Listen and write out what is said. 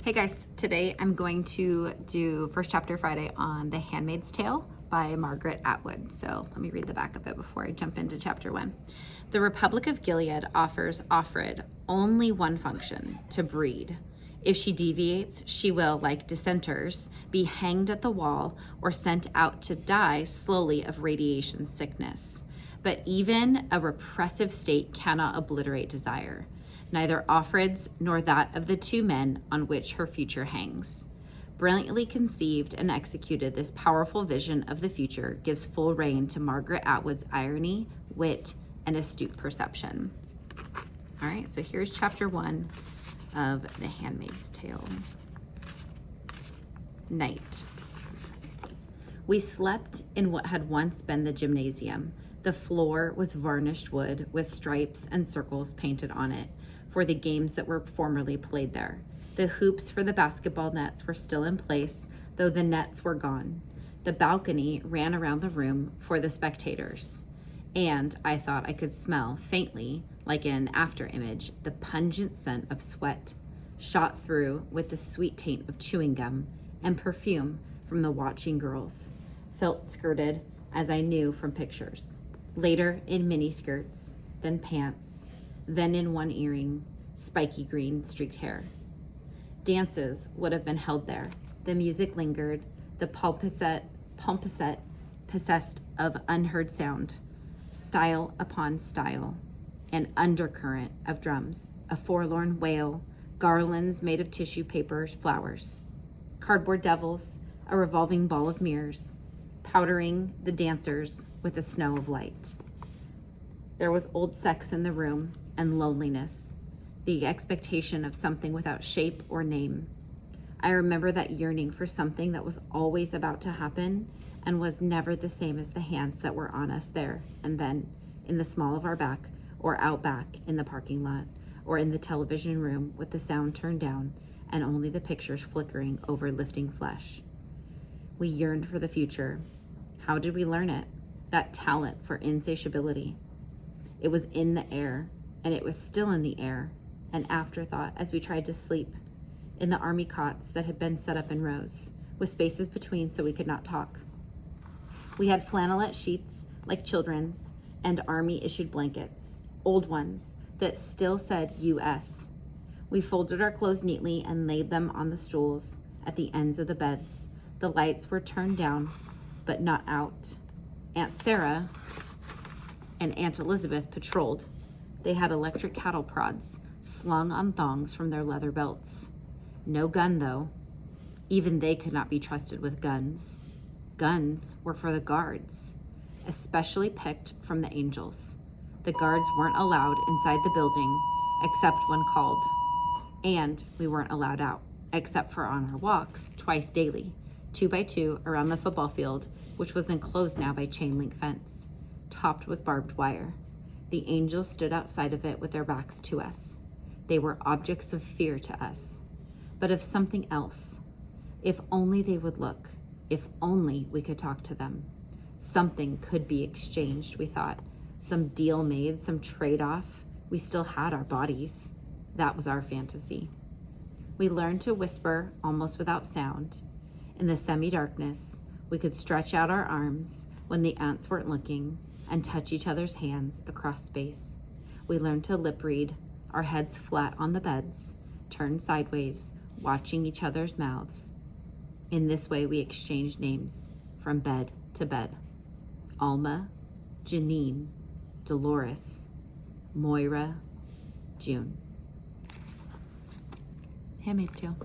Hey guys, today I'm going to do first chapter Friday on The Handmaid's Tale by Margaret Atwood. So let me read the back of it before I jump into chapter 1. The Republic of Gilead offers Offred only one function, to breed. If she deviates, she will, like dissenters, be hanged at the wall or sent out to die slowly of radiation sickness. But even a repressive state cannot obliterate desire, neither Offred's nor that of the two men on which her future hangs. Brilliantly conceived and executed, this powerful vision of the future gives full rein to Margaret Atwood's irony, wit, and astute perception. All right, so here's chapter 1 of The Handmaid's Tale. Night. We slept in what had once been the gymnasium. The floor was varnished wood with stripes and circles painted on it for the games that were formerly played there. The hoops for the basketball nets were still in place, though the nets were gone. The balcony ran around the room for the spectators, and I thought I could smell faintly, like in an after image, the pungent scent of sweat, shot through with the sweet taint of chewing gum and perfume from the watching girls, felt skirted as I knew from pictures. Later in miniskirts, then pants, then in one earring, spiky green streaked hair. Dances would have been held there. The music lingered, the pomposette possessed of unheard sound, style upon style, an undercurrent of drums, a forlorn wail, garlands made of tissue paper flowers, cardboard devils, a revolving ball of mirrors, powdering the dancers with a snow of light. There was old sex in the room and loneliness, the expectation of something without shape or name. I remember that yearning for something that was always about to happen and was never the same as the hands that were on us there and then, in the small of our back or out back in the parking lot or in the television room with the sound turned down and only the pictures flickering over lifting flesh. We yearned for the future. How did we learn it? That talent for insatiability. It was in the air, and it was still in the air, an afterthought as we tried to sleep, in the army cots that had been set up in rows, with spaces between so we could not talk. We had flannelette sheets like children's and army-issued blankets, old ones that still said U.S. We folded our clothes neatly and laid them on the stools at the ends of the beds. The lights were turned down, but not out. Aunt Sarah and Aunt Elizabeth patrolled. They had electric cattle prods slung on thongs from their leather belts. No gun, though. Even they could not be trusted with guns. Guns were for the guards, especially picked from the angels. The guards weren't allowed inside the building except when called, and we weren't allowed out except for on our walks twice daily, 2 by 2 around the football field, which was enclosed now by chain link fence, topped with barbed wire. The angels stood outside of it with their backs to us. They were objects of fear to us, but of something else. If only they would look, if only we could talk to them. Something could be exchanged, we thought. Some deal made, some trade-off. We still had our bodies. That was our fantasy. We learned to whisper almost without sound. In the semi-darkness, we could stretch out our arms when the aunts weren't looking and touch each other's hands across space. We learned to lip read, our heads flat on the beds, turned sideways, watching each other's mouths. In this way, we exchanged names from bed to bed. Alma, Janine, Dolores, Moira, June. Handmaid's Tale.